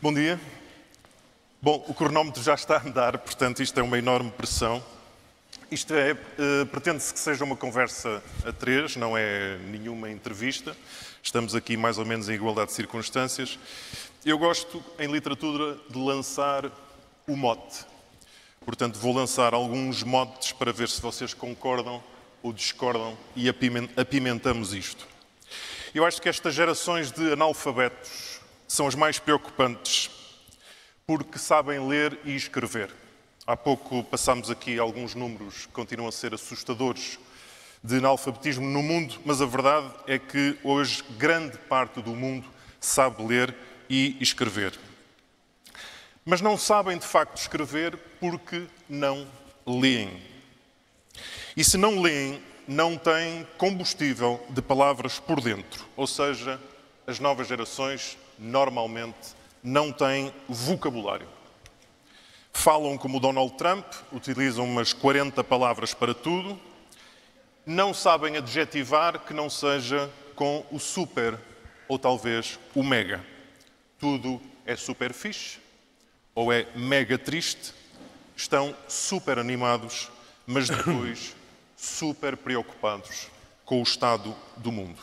Bom dia. Bom, o cronómetro já está a andar, portanto isto é uma enorme pressão. Pretende-se que seja uma conversa a três, não é nenhuma entrevista. Estamos aqui mais ou menos em igualdade de circunstâncias. Eu gosto, em literatura, de lançar o mote. Portanto, vou lançar alguns motes para ver se vocês concordam ou discordam e apimentamos isto. Eu acho que estas gerações de analfabetos são as mais preocupantes porque sabem ler e escrever. Há pouco passámos aqui alguns números que continuam a ser assustadores de analfabetismo no mundo, mas a verdade é que hoje grande parte do mundo sabe ler e escrever. Mas não sabem de facto escrever porque não leem. E se não leem, não têm combustível de palavras por dentro. Ou seja, as novas gerações normalmente não têm vocabulário. Falam como o Donald Trump, utilizam umas 40 palavras para tudo, não sabem adjetivar que não seja com o super ou talvez o mega. Tudo é super fixe ou é mega triste, estão super animados, mas depois super preocupados com o estado do mundo.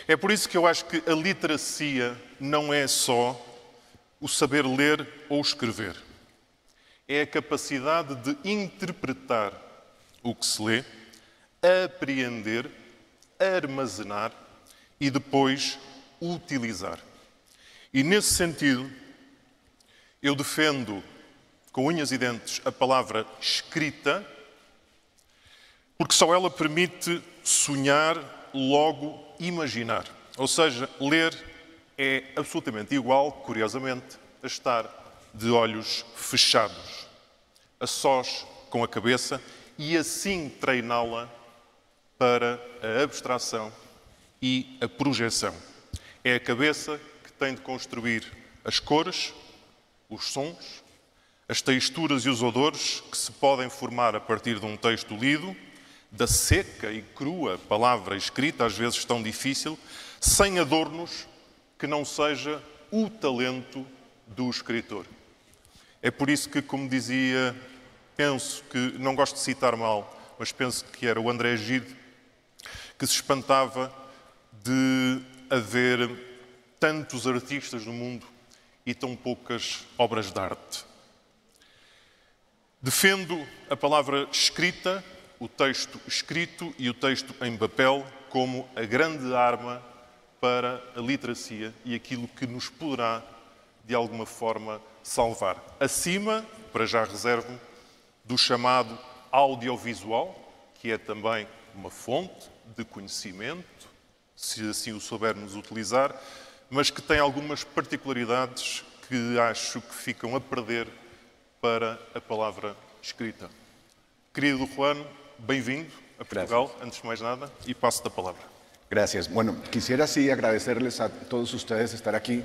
É por isso que eu acho que a literacia não é só o saber ler ou escrever. É a capacidade de interpretar o que se lê, apreender, armazenar e depois utilizar. E nesse sentido, eu defendo com unhas e dentes a palavra escrita, porque só ela permite sonhar, logo imaginar. Ou seja, ler é absolutamente igual, curiosamente, a estar de olhos fechados, a sós com a cabeça e assim treiná-la para a abstração e a projeção. É a cabeça que tem de construir as cores, os sons, as texturas e os odores que se podem formar a partir de um texto lido, da seca e crua palavra escrita, às vezes tão difícil, sem adornos que não seja o talento do escritor. É por isso que, como dizia, penso que, não gosto de citar mal, mas penso que era o André Gide, que se espantava de haver tantos artistas no mundo e tão poucas obras de arte. Defendo a palavra escrita, o texto escrito e o texto em papel como a grande arma para a literacia e aquilo que nos poderá, de alguma forma, salvar. Acima, para já reservo, do chamado audiovisual, que é também uma fonte de conhecimento, se assim o soubermos utilizar, mas que tem algumas particularidades que acho que ficam a perder para a palavra escrita. Querido Juan, bem-vindo a Portugal, Gracias. Antes de mais nada, y paso la palabra. Gracias. Bueno, quisiera sí agradecerles a todos ustedes estar aquí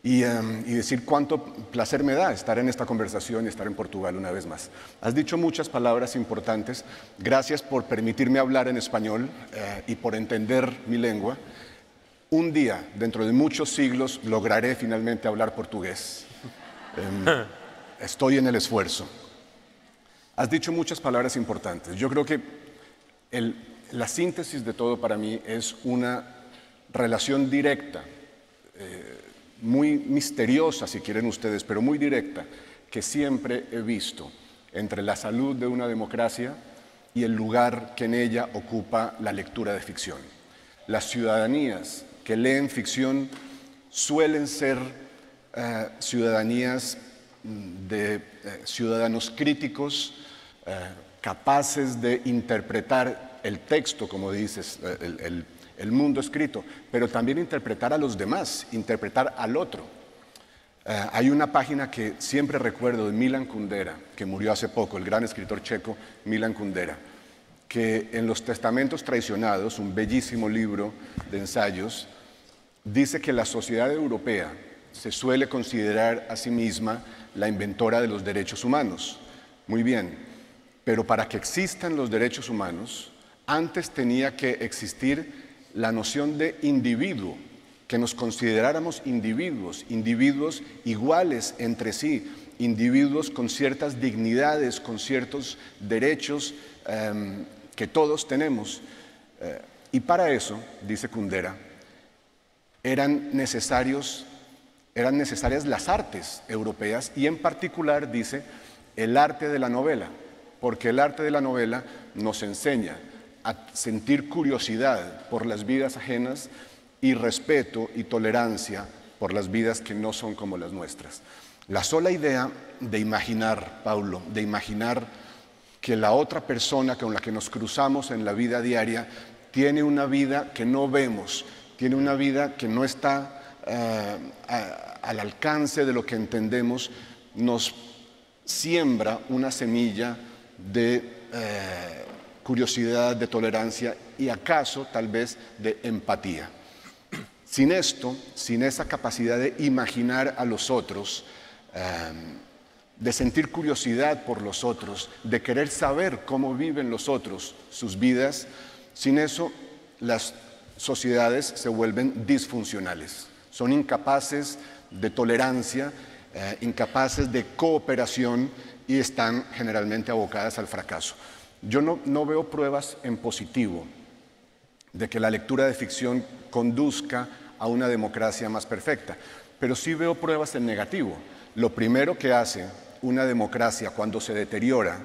y decir cuánto placer me da estar en esta conversación y estar en Portugal una vez más. Has dicho muchas palabras importantes. Gracias por permitirme hablar en español y por entender mi lengua. Un día, dentro de muchos siglos, lograré finalmente hablar portugués. Estoy en el esfuerzo. Has dicho muchas palabras importantes. Yo creo que la síntesis de todo para mí es una relación directa, muy misteriosa si quieren ustedes, pero muy directa, que siempre he visto entre la salud de una democracia y el lugar que en ella ocupa la lectura de ficción. Las ciudadanías que leen ficción suelen ser ciudadanías de ciudadanos críticos, capaces de interpretar el texto, como dices, el mundo escrito, pero también interpretar a los demás, interpretar al otro. Hay una página que siempre recuerdo de Milan Kundera, que murió hace poco, el gran escritor checo Milan Kundera, que en Los Testamentos Traicionados, un bellísimo libro de ensayos, dice que la sociedad europea se suele considerar a sí misma la inventora de los derechos humanos. Muy bien. Pero para que existan los derechos humanos, antes tenía que existir la noción de individuo que nos consideráramos individuos, individuos iguales entre sí, individuos con ciertas dignidades, con ciertos derechos que todos tenemos. Y para eso, dice Kundera, eran necesarias las artes europeas y en particular, dice, el arte de la novela, porque el arte de la novela nos enseña a sentir curiosidad por las vidas ajenas y respeto y tolerancia por las vidas que no son como las nuestras. La sola idea de imaginar, Paulo, de imaginar que la otra persona con la que nos cruzamos en la vida diaria tiene una vida que no vemos, tiene una vida que no está al alcance de lo que entendemos, nos siembra una semilla de curiosidad, de tolerancia y acaso tal vez de empatía. Sin esto, sin esa capacidad de imaginar a los otros, de sentir curiosidad por los otros, de querer saber cómo viven los otros sus vidas, sin eso las sociedades se vuelven disfuncionales. Son incapaces de tolerancia, incapaces de cooperación y están generalmente abocadas al fracaso. Yo no veo pruebas en positivo de que la lectura de ficción conduzca a una democracia más perfecta, pero sí veo pruebas en negativo. Lo primero que hace una democracia cuando se deteriora,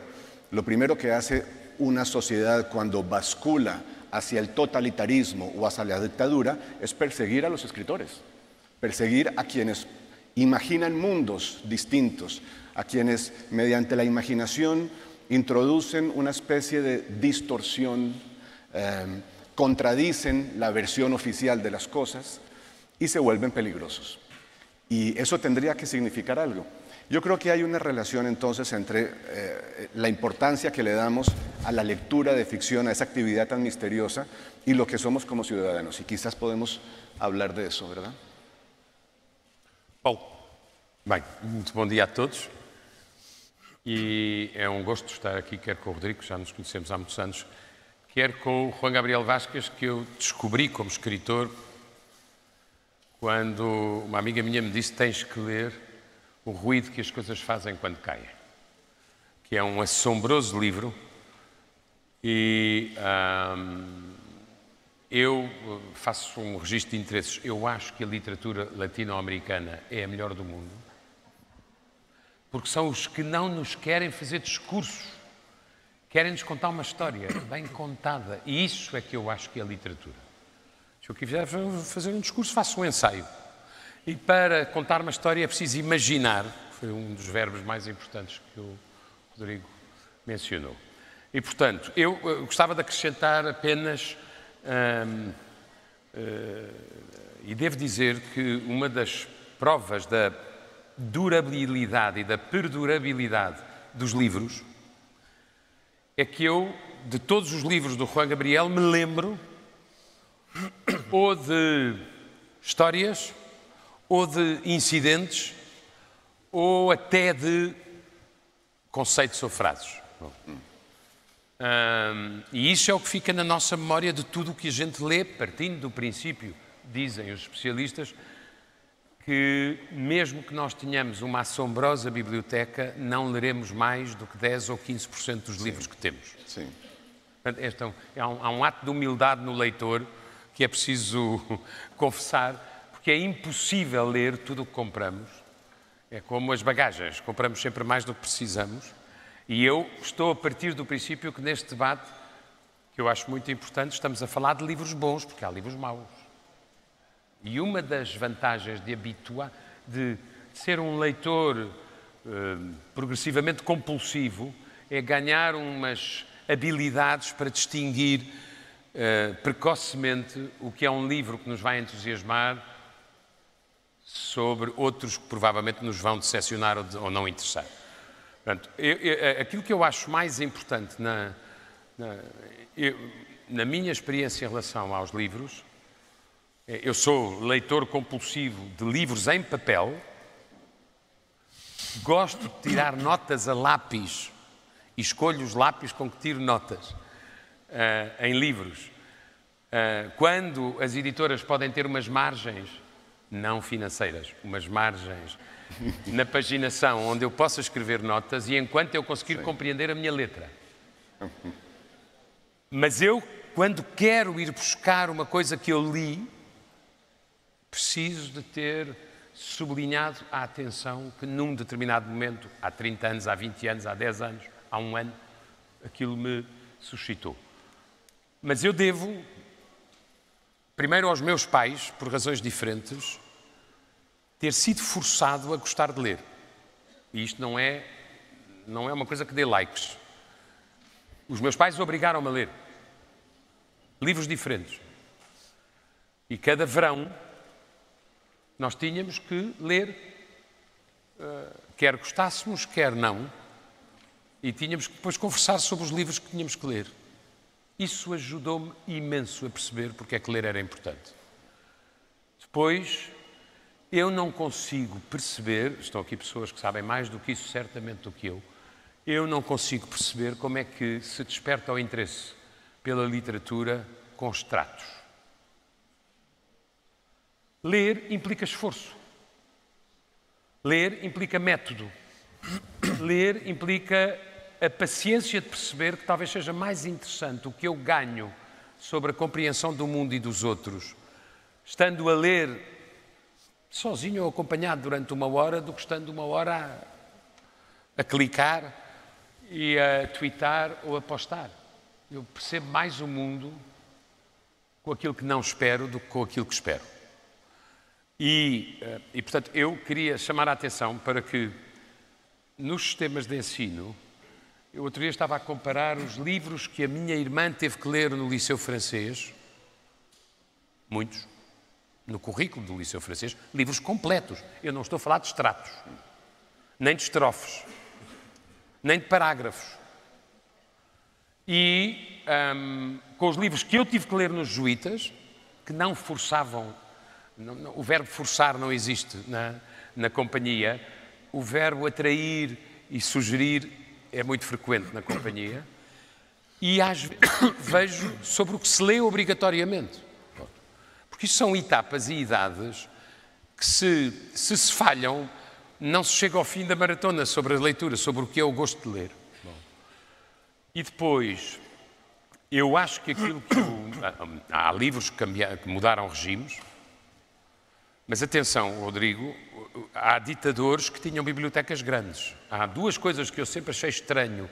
lo primero que hace una sociedad cuando bascula hacia el totalitarismo o hacia la dictadura es perseguir a los escritores, perseguir a quienes imaginan mundos distintos, a quienes mediante la imaginación introducen una especie de distorsión, contradicen la versión oficial de las cosas y se vuelven peligrosos. Y eso tendría que significar algo. Yo creo que hay una relación entonces entre la importancia que le damos a la lectura de ficción, a esa actividad tan misteriosa, y lo que somos como ciudadanos. Y quizás podemos hablar de eso, ¿verdad? Paulo. Bem, muito bom dia a todos. E é um gosto estar aqui, quer com o Rodrigo, que já nos conhecemos há muitos anos, quer com o Juan Gabriel Vázquez, que eu descobri como escritor quando uma amiga minha me disse: tens que ler O Ruído que as Coisas Fazem Quando Caem, que é um assombroso livro. E eu faço um registro de interesses. Eu acho que a literatura latino-americana é a melhor do mundo, porque são os que não nos querem fazer discursos, querem-nos contar uma história bem contada. E isso é que eu acho que é a literatura. Se eu quiser fazer um discurso, faço um ensaio. E para contar uma história é preciso imaginar, foi um dos verbos mais importantes que o Rodrigo mencionou. E, portanto, eu gostava de acrescentar apenas, e devo dizer que uma das provas da durabilidade e da perdurabilidade dos livros é que eu, de todos os livros do Juan Gabriel, me lembro ou de histórias, ou de incidentes, ou até de conceitos ou frases. E isso é o que fica na nossa memória de tudo o que a gente lê, partindo do princípio, dizem os especialistas, que mesmo que nós tenhamos uma assombrosa biblioteca, não leremos mais do que 10 ou 15% dos livros que temos. Sim. Portanto, há um ato de humildade no leitor que é preciso confessar, porque é impossível ler tudo o que compramos. É como as bagagens, compramos sempre mais do que precisamos. E eu estou a partir do princípio que neste debate, que eu acho muito importante, estamos a falar de livros bons, porque há livros maus. E uma das vantagens de ser um leitor progressivamente compulsivo é ganhar umas habilidades para distinguir precocemente o que é um livro que nos vai entusiasmar sobre outros que provavelmente nos vão decepcionar ou não interessar. Portanto, aquilo que eu acho mais importante na minha experiência em relação aos livros, eu sou leitor compulsivo de livros em papel, gosto de tirar notas a lápis e escolho os lápis com que tiro notas em livros. Quando as editoras podem ter umas margens, não financeiras, umas margens na paginação onde eu possa escrever notas e enquanto eu conseguir compreender a minha letra. Mas eu, quando quero ir buscar uma coisa que eu li, preciso de ter sublinhado a atenção que num determinado momento, há 30 anos, há 20 anos, há 10 anos, há um ano, aquilo me suscitou. Mas eu devo, primeiro aos meus pais, por razões diferentes, ter sido forçado a gostar de ler. E isto não é uma coisa que dê likes. Os meus pais obrigaram-me a ler livros diferentes. E cada verão nós tínhamos que ler, quer gostássemos, quer não, e tínhamos que depois conversar sobre os livros que tínhamos que ler. Isso ajudou-me imenso a perceber porque é que ler era importante. Depois, eu não consigo perceber, estão aqui pessoas que sabem mais do que isso certamente do que eu não consigo perceber como é que se desperta o interesse pela literatura com extratos. Ler implica esforço. Ler implica método. Ler implica a paciência de perceber que talvez seja mais interessante o que eu ganho sobre a compreensão do mundo e dos outros, estando a ler sozinho ou acompanhado durante 1 hora, do que estando 1 hora a clicar e a twittar ou a postar. Eu percebo mais o mundo com aquilo que não espero do que com aquilo que espero. E portanto, eu queria chamar a atenção para que, nos sistemas de ensino, eu outro dia estava a comparar os livros que a minha irmã teve que ler no Liceu Francês, muitos, no currículo do Liceu Francês, livros completos. Eu não estou a falar de extratos, nem de estrofes, nem de parágrafos. E com os livros que eu tive que ler nos jesuítas, que não forçavam, o verbo forçar não existe na companhia, o verbo atrair e sugerir é muito frequente na companhia, e às vezes vejo sobre o que se lê obrigatoriamente. Porque isso são etapas e idades que se falham, não se chega ao fim da maratona sobre a leitura, sobre o que é o gosto de ler. E depois, eu acho que aquilo que há livros que mudaram regimes, mas atenção, Rodrigo, há ditadores que tinham bibliotecas grandes. Há 2 coisas que eu sempre achei estranho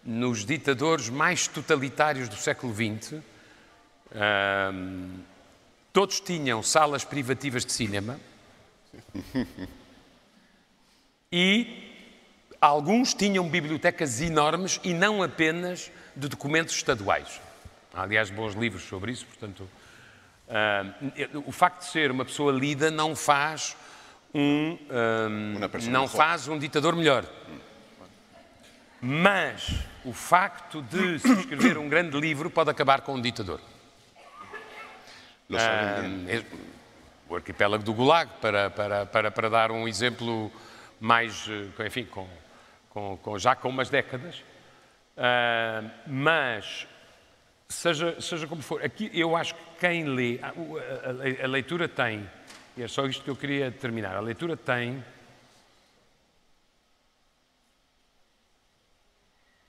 nos ditadores mais totalitários do século XX. Todos tinham salas privativas de cinema e alguns tinham bibliotecas enormes e não apenas de documentos estaduais. Há, aliás, bons livros sobre isso, portanto... o facto de ser uma pessoa lida não faz um ditador melhor. Mas o facto de se escrever um grande livro pode acabar com um ditador. O arquipélago do Gulag, para dar um exemplo mais, enfim, já com umas décadas. Mas... Seja como for, aqui eu acho que quem lê, a leitura tem, e é só isto que eu queria terminar, a leitura tem,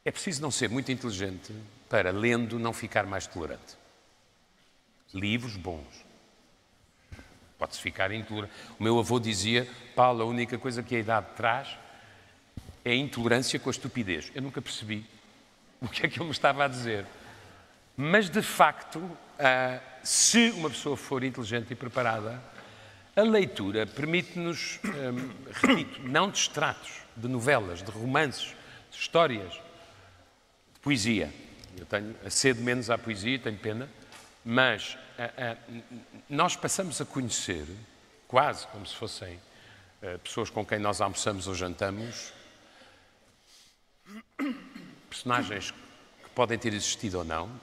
é preciso não ser muito inteligente para, lendo, não ficar mais tolerante. Livros bons. Pode-se ficar intolerante. O meu avô dizia, Paulo, a única coisa que a idade traz é a intolerância com a estupidez. Eu nunca percebi o que é que ele me estava a dizer. Mas, de facto, se uma pessoa for inteligente e preparada, a leitura permite-nos, repito, não de extratos, de novelas, de romances, de histórias, de poesia. Eu cedo menos à poesia, tenho pena, mas nós passamos a conhecer, quase como se fossem pessoas com quem nós almoçamos ou jantamos, personagens que podem ter existido ou não,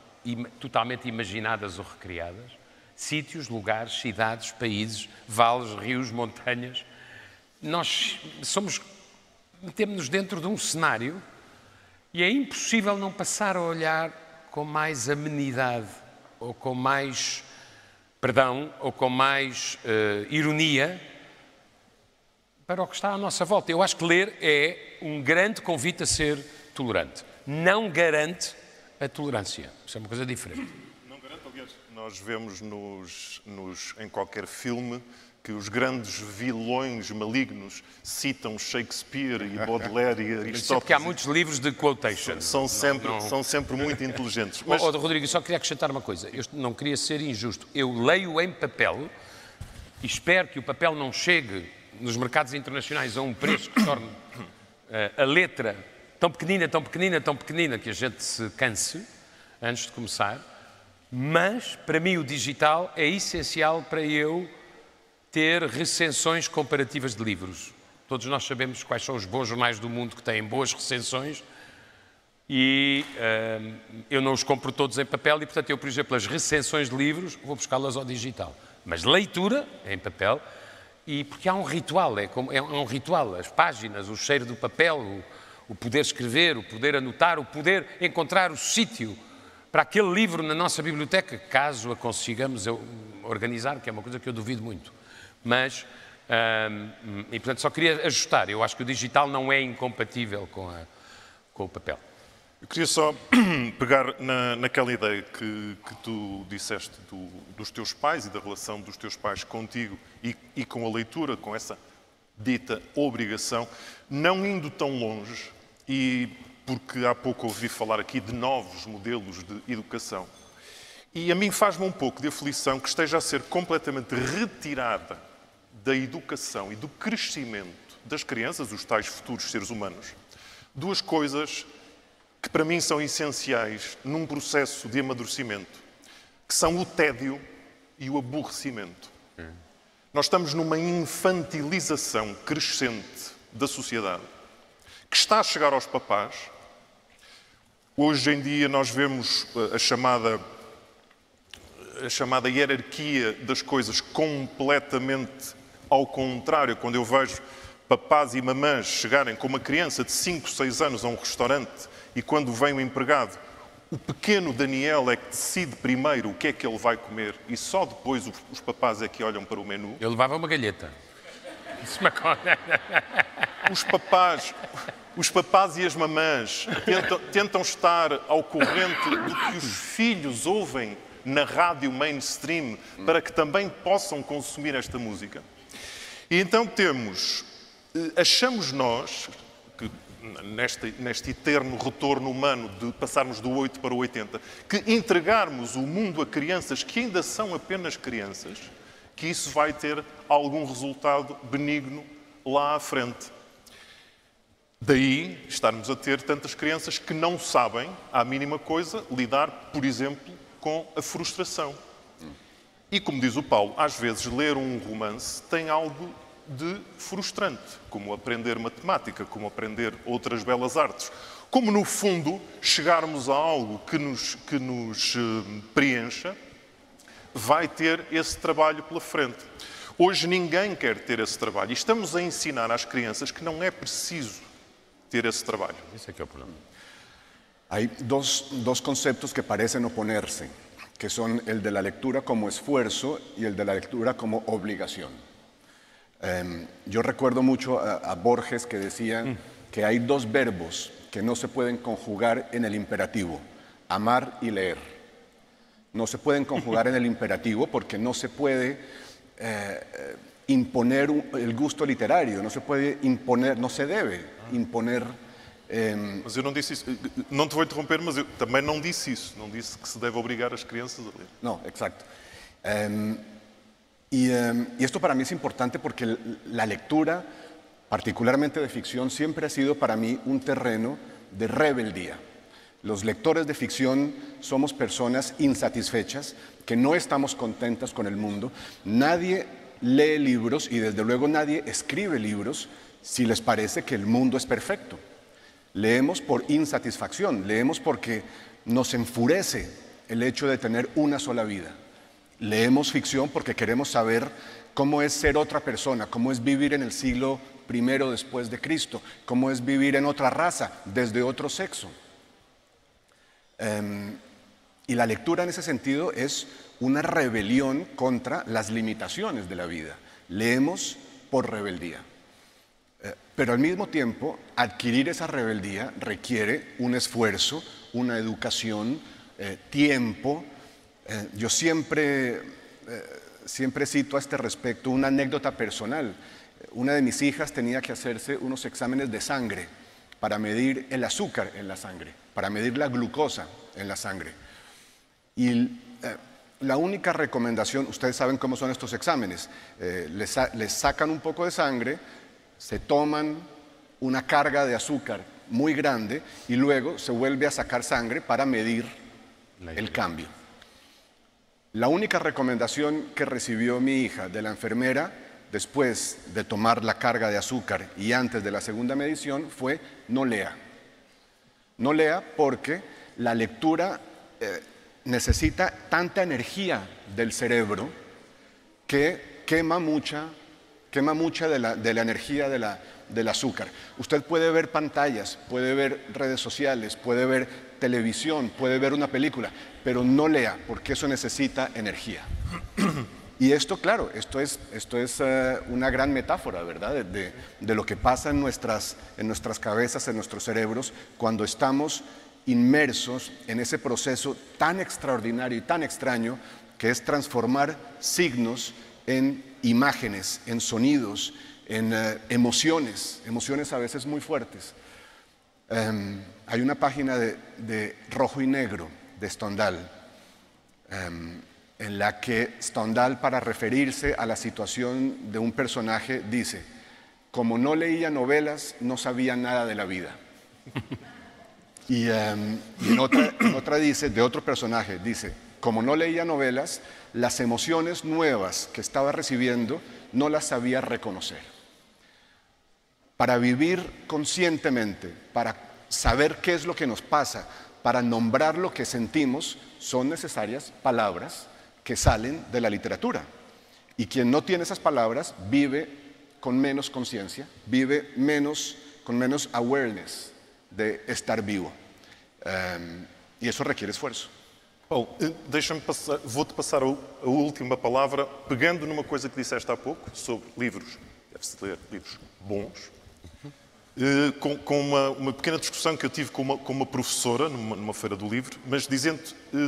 totalmente imaginadas ou recriadas, sítios, lugares, cidades, países, vales, rios, montanhas. Nós metemos-nos dentro de um cenário e é impossível não passar a olhar com mais amenidade ou com mais perdão, ou com mais ironia para o que está à nossa volta. Eu acho que ler é um grande convite a ser tolerante. Não garante a tolerância. Isso é uma coisa diferente. Não garante, aliás, nós vemos em qualquer filme que os grandes vilões malignos citam Shakespeare e Baudelaire e Aristóteles. Porque há muitos livros de quotation. São sempre muito inteligentes. Mas... Rodrigo, só queria acrescentar uma coisa. Eu não queria ser injusto. Eu leio em papel e espero que o papel não chegue nos mercados internacionais a um preço que torne a letra tão pequenina, tão pequenina, tão pequenina que a gente se canse antes de começar. Mas, para mim, o digital é essencial para eu ter recensões comparativas de livros. Todos nós sabemos quais são os bons jornais do mundo que têm boas recensões e eu não os compro todos em papel e, portanto, eu, por exemplo, as recensões de livros vou buscá-las ao digital. Mas leitura é em papel e porque há um ritual, é um ritual. As páginas, o cheiro do papel, o poder escrever, o poder anotar, o poder encontrar o sítio para aquele livro na nossa biblioteca, caso a consigamos organizar, que é uma coisa que eu duvido muito. Mas, e portanto, só queria ajustar. Eu acho que o digital não é incompatível com o papel. Eu queria só pegar naquela ideia que tu disseste dos teus pais e da relação dos teus pais contigo e com a leitura, com essa dita obrigação, não indo tão longe, e porque há pouco ouvi falar aqui de novos modelos de educação. E a mim faz-me um pouco de aflição que esteja a ser completamente retirada da educação e do crescimento das crianças, os tais futuros seres humanos, duas coisas que para mim são essenciais num processo de amadurecimento, que são o tédio e o aborrecimento. Nós estamos numa infantilização crescente da sociedade, que está a chegar aos papás. Hoje em dia nós vemos a chamada hierarquia das coisas completamente ao contrário. Quando eu vejo papás e mamãs chegarem com uma criança de 5, 6 anos a um restaurante e quando vem o empregado, o pequeno Daniel é que decide primeiro o que é que ele vai comer e só depois os papás é que olham para o menu. Eu levava uma galheta. Os papás e as mamãs tentam estar ao corrente do que os filhos ouvem na rádio mainstream para que também possam consumir esta música. E então achamos nós, que neste eterno retorno humano de passarmos do 8 para o 80, que entregarmos o mundo a crianças que ainda são apenas crianças, que isso vai ter algum resultado benigno lá à frente. Daí estarmos a ter tantas crianças que não sabem, à mínima coisa, lidar, por exemplo, com a frustração. E como diz o Paulo, às vezes ler um romance tem algo de frustrante, como aprender matemática, como aprender outras belas artes. Como, no fundo, chegarmos a algo que nos preencha, vai ter esse trabalho pela frente. Hoje ninguém quer ter esse trabalho. E estamos a ensinar às crianças que não é preciso ter esse trabalho. Esse é que é o problema. Hay dos conceptos que parecen oponerse, que son el de la lectura como esfuerzo y el de la lectura como obligación. Yo recuerdo mucho a Borges que decía que hay dos verbos que no se pueden conjugar en el imperativo, amar y leer. No se pueden conjugar en el imperativo porque no se puede imponer el gusto literario, no se puede imponer, no se debe imponer. Mas eu não disse isso, não te vou interromper, mas eu também não disse isso, não disse que se deve obrigar as crianças a ler. No, exacto. Y esto para mí es importante porque la lectura, particularmente de ficción, siempre ha sido para mí un terreno de rebeldía. Los lectores de ficción somos personas insatisfechas, que no estamos contentas con el mundo. Nadie lee libros y desde luego nadie escribe libros si les parece que el mundo es perfecto. Leemos por insatisfacción, leemos porque nos enfurece el hecho de tener una sola vida. Leemos ficción porque queremos saber cómo es ser otra persona, cómo es vivir en el siglo I después de Cristo, cómo es vivir en otra raza, desde otro sexo. Y la lectura en ese sentido es una rebelión contra las limitaciones de la vida. Leemos por rebeldía. Pero al mismo tiempo, adquirir esa rebeldía requiere un esfuerzo, una educación, tiempo. Yo siempre cito a este respecto una anécdota personal. Una de mis hijas tenía que hacerse unos exámenes de sangre para medir el azúcar en la sangre, para medir la glucosa en la sangre. Y la única recomendación, ustedes saben cómo son estos exámenes, les sacan un poco de sangre, se toman una carga de azúcar muy grande y luego se vuelve a sacar sangre para medir el cambio. La única recomendación que recibió mi hija de la enfermera después de tomar la carga de azúcar y antes de la segunda medición fue: no lea. No lea porque la lectura necesita tanta energía del cerebro que quema mucha de la energía del azúcar. Usted puede ver pantallas, puede ver redes sociales, puede ver televisión, puede ver una película, pero no lea, porque eso necesita energía. Y esto, claro, esto es una gran metáfora, ¿verdad?, de lo que pasa en nuestras cabezas, en nuestros cerebros, cuando estamos inmersos en ese proceso tan extraordinario y tan extraño que es transformar signos en imágenes, en sonidos, en emociones a veces muy fuertes. Hay una página de Rojo y Negro de Stendhal, en la que Stendhal, para referirse a la situación de un personaje, dice: como no leía novelas, no sabía nada de la vida. Y en otra dice, de otro personaje, dice: como no leía novelas, las emociones nuevas que estaba recibiendo no las sabía reconocer. Para vivir conscientemente, para saber qué es lo que nos pasa, para nombrar lo que sentimos, son necesarias palabras que salen de la literatura. Y quien no tiene esas palabras vive con menos conciencia, vive con menos awareness de estar vivo. E isso requer esforço. Paulo, vou-te passar a última palavra, pegando numa coisa que disseste há pouco, sobre livros. Deve-se ler livros bons. Com uma pequena discussão que eu tive com uma professora numa feira do livro, mas dizendo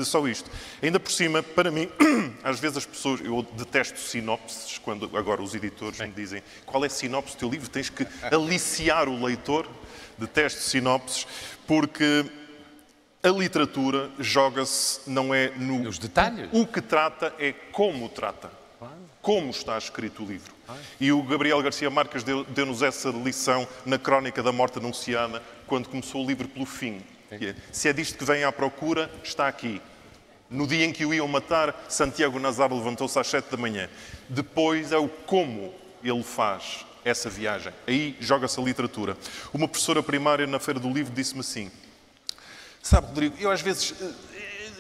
só isto. Ainda por cima, para mim, às vezes as pessoas, eu detesto sinopses, quando agora os editores me dizem qual é a sinopse do teu livro, tens que aliciar o leitor. Detesto sinopses, porque a literatura joga-se, não é nos detalhes. O que trata é como trata. Como está escrito o livro. E o Gabriel Garcia Marques deu-nos essa lição na Crónica da Morte Anunciada, quando começou o livro pelo fim. Se é disto que vem à procura, está aqui. No dia em que o iam matar, Santiago Nazar levantou-se às 7 da manhã. Depois é o como ele faz essa viagem. Aí joga-se a literatura. Uma professora primária na Feira do Livro disse-me assim: sabe, Rodrigo, eu às vezes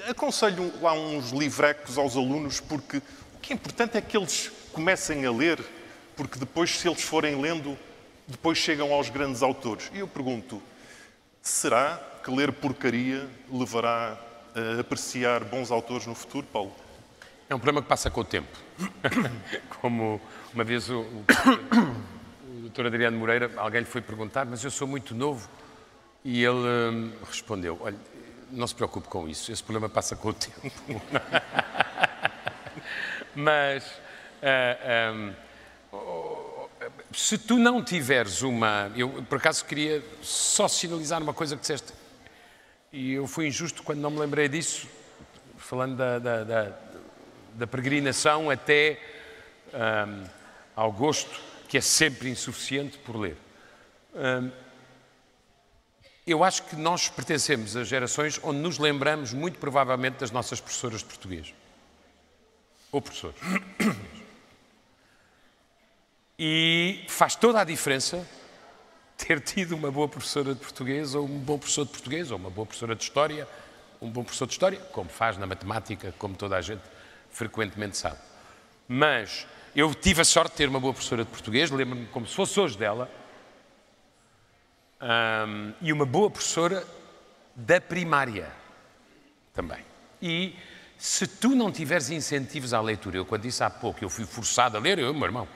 aconselho lá uns livrecos aos alunos, porque o que é importante é que eles comecem a ler, porque depois, se eles forem lendo, depois chegam aos grandes autores. E eu pergunto: será que ler porcaria levará a apreciar bons autores no futuro, Paulo? É um problema que passa com o tempo. Como uma vez o Dr. Adriano Moreira, alguém lhe foi perguntar: mas eu sou muito novo. E ele respondeu: olha, não se preocupe com isso, esse problema passa com o tempo. Mas se tu não tiveres uma... Eu, por acaso, queria só sinalizar uma coisa que disseste, e eu fui injusto quando não me lembrei disso, falando da peregrinação até ao gosto, que é sempre insuficiente por ler. Eu acho que nós pertencemos a gerações onde nos lembramos muito provavelmente das nossas professoras de português. Ou professores. E faz toda a diferença ter tido uma boa professora de português, ou um bom professor de português, ou uma boa professora de história, um bom professor de história, como faz na matemática, como toda a gente frequentemente sabe. Mas eu tive a sorte de ter uma boa professora de português, lembro-me como se fosse hoje dela, e uma boa professora da primária também. E se tu não tiveres incentivos à leitura, eu quando disse há pouco, eu fui forçado a ler, eu e o meu irmão,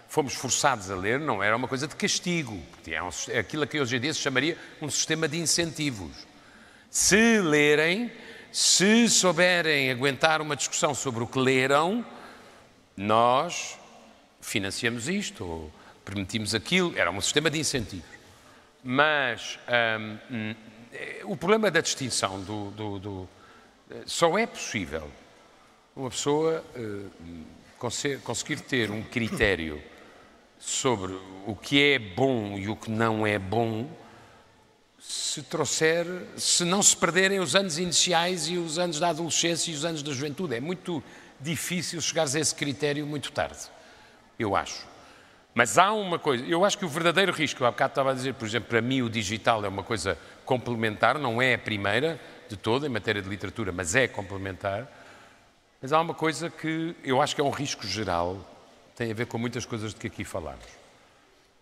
fomos forçados a ler, não era uma coisa de castigo, é aquilo que hoje em dia se chamaria um sistema de incentivos. Se lerem, se souberem aguentar uma discussão sobre o que leram, nós financiamos isto, ou permitimos aquilo, era um sistema de incentivos. Mas o problema da distinção só é possível uma pessoa conseguir ter um critério sobre o que é bom e o que não é bom se não se perderem os anos iniciais e os anos da adolescência e os anos da juventude. É muito difícil chegares a esse critério muito tarde, eu acho. Mas há uma coisa, eu acho que o verdadeiro risco, eu há bocado estava a dizer, por exemplo, para mim o digital é uma coisa complementar, não é a primeira de toda em matéria de literatura, mas é complementar. Mas há uma coisa que eu acho que é um risco geral, tem a ver com muitas coisas de que aqui falamos.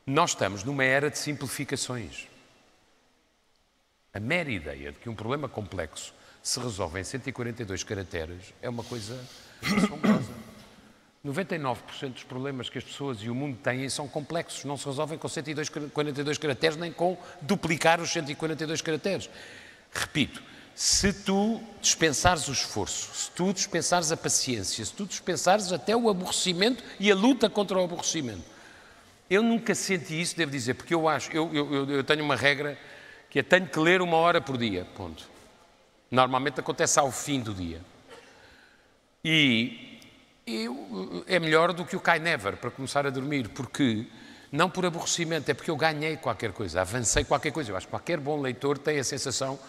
Nós estamos numa era de simplificações. A mera ideia de que um problema complexo se resolve em 142 caracteres é uma coisa assombrosa. 99% dos problemas que as pessoas e o mundo têm são complexos, não se resolvem com 142 caracteres nem com duplicar os 142 caracteres. Repito, se tu dispensares o esforço, se tu dispensares a paciência, se tu dispensares até o aborrecimento e a luta contra o aborrecimento. Eu nunca senti isso, devo dizer, porque eu tenho uma regra que é tenho que ler 1 hora por dia, ponto. Normalmente acontece ao fim do dia. E é melhor do que o Kai Never para começar a dormir, porque, não por aborrecimento, é porque eu ganhei qualquer coisa, avancei qualquer coisa. Eu acho que qualquer bom leitor tem a sensação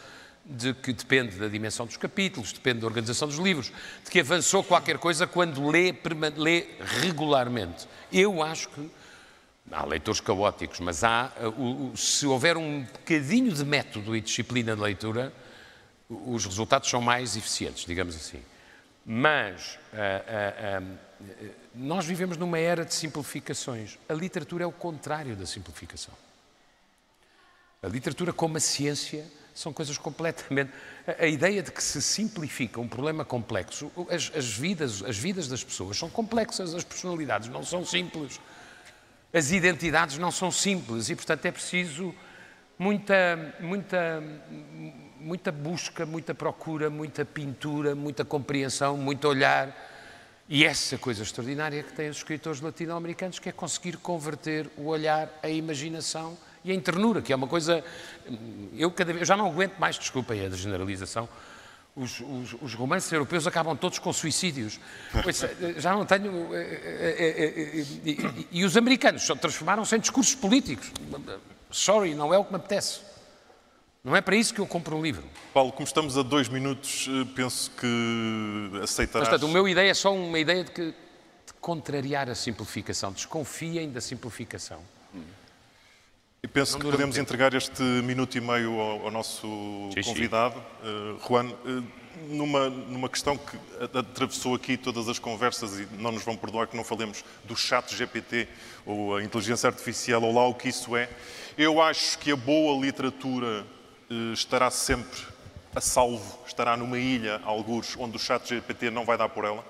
de que depende da dimensão dos capítulos, depende da organização dos livros, de que avançou qualquer coisa quando lê regularmente. Eu acho que há leitores caóticos, mas se houver um bocadinho de método e disciplina de leitura, os resultados são mais eficientes, digamos assim. Mas nós vivemos numa era de simplificações. A literatura é o contrário da simplificação. A literatura, como a ciência, são coisas completamente... A ideia de que se simplifica um problema complexo, as vidas das pessoas são complexas, as personalidades não são simples, as identidades não são simples e, portanto, é preciso muita busca, muita procura, muita pintura, muita compreensão, muito olhar. E essa coisa extraordinária que têm os escritores latino-americanos, que é conseguir converter o olhar, a imaginação e a ternura, que é uma coisa... Eu já não aguento mais, desculpem a generalização, os romances europeus acabam todos com suicídios. Pois, já não tenho... E os americanos transformaram-se em discursos políticos. Sorry, não é o que me apetece. Não é para isso que eu compro um livro. Paulo, como estamos a 2 minutos, penso que aceitarás... Portanto, a minha ideia é só uma ideia de contrariar a simplificação. Desconfiem da simplificação. E penso que podemos entregar este minuto e meio ao nosso convidado. Juan, numa questão que atravessou aqui todas as conversas, e não nos vão perdoar que não falemos do chat GPT ou a inteligência artificial ou lá o que isso é. Eu acho que a boa literatura estará sempre a salvo, estará numa ilha, algures, onde o chat GPT não vai dar por ela,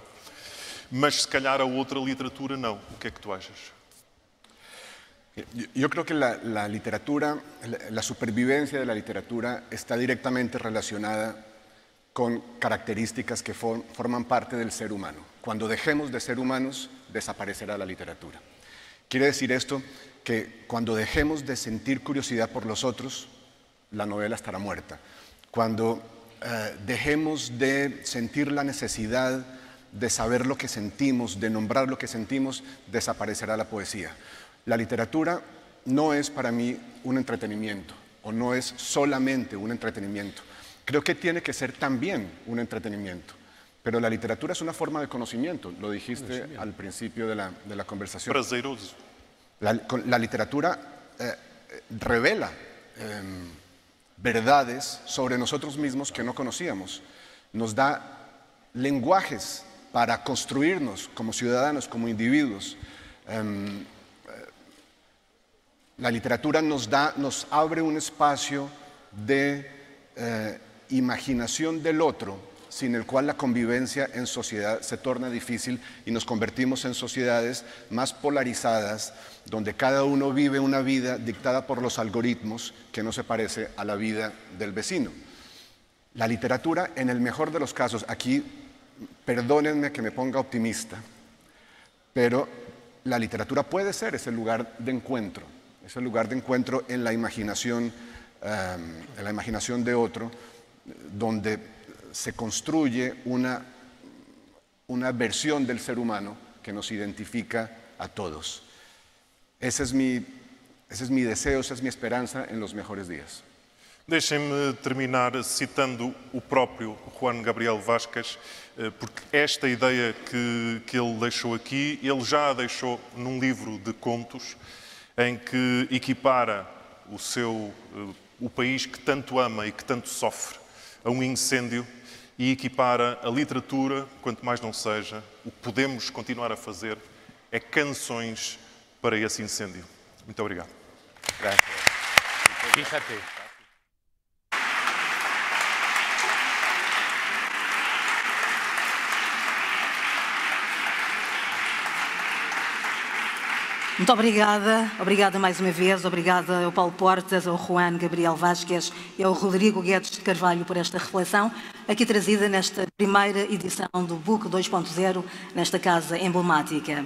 mas se calhar a outra literatura não. O que é que tu achas? Yo creo que la literatura, la supervivencia de la literatura está directamente relacionada con características que forman parte del ser humano. Cuando dejemos de ser humanos, desaparecerá la literatura. Quiere decir esto que cuando dejemos de sentir curiosidad por los otros, la novela estará muerta. Cuando dejemos de sentir la necesidad de saber lo que sentimos, de nombrar lo que sentimos, desaparecerá la poesía. La literatura no es para mí un entretenimiento, o no es solamente un entretenimiento. Creo que tiene que ser también un entretenimiento. Pero la literatura es una forma de conocimiento, lo dijiste al principio de la conversación. Prazeroso. La literatura revela verdades sobre nosotros mismos que no conocíamos. Nos da lenguajes para construirnos como ciudadanos, como individuos. La literatura nos abre un espacio de imaginación del otro sin el cual la convivencia en sociedad se torna difícil y nos convertimos en sociedades más polarizadas, donde cada uno vive una vida dictada por los algoritmos que no se parece a la vida del vecino. La literatura, en el mejor de los casos, aquí perdónenme que me ponga optimista, pero la literatura puede ser ese lugar de encuentro en la imaginación de otro, donde se construye una versión del ser humano que nos identifica a todos. Ese es mi deseo, esa es mi esperanza en los mejores días. Deixem-me terminar citando o próprio Juan Gabriel Vázquez, porque esta ideia que ele deixou aqui, ele já a deixou num livro de contos, em que equipara o país que tanto ama e que tanto sofre a um incêndio e equipara a literatura, quanto mais não seja, o que podemos continuar a fazer é canções para esse incêndio. Muito obrigado. Fíjate. Muito obrigada, obrigada mais uma vez, obrigada ao Paulo Portas, ao Juan Gabriel Vázquez e ao Rodrigo Guedes de Carvalho por esta reflexão, aqui trazida nesta primeira edição do Book 2.0, nesta casa emblemática.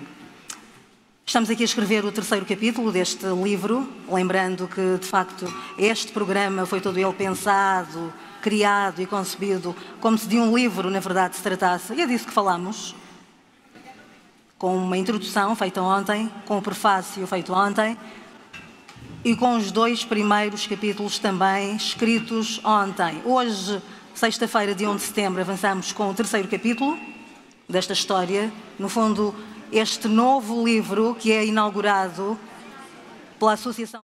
Estamos aqui a escrever o terceiro capítulo deste livro, lembrando que, de facto, este programa foi todo ele pensado, criado e concebido como se de um livro, na verdade, se tratasse, e é disso que falamos, com uma introdução feita ontem, com o prefácio feito ontem e com os 2 primeiros capítulos também escritos ontem. Hoje, sexta-feira, dia 1 de setembro, avançamos com o terceiro capítulo desta história. No fundo, este novo livro que é inaugurado pela Associação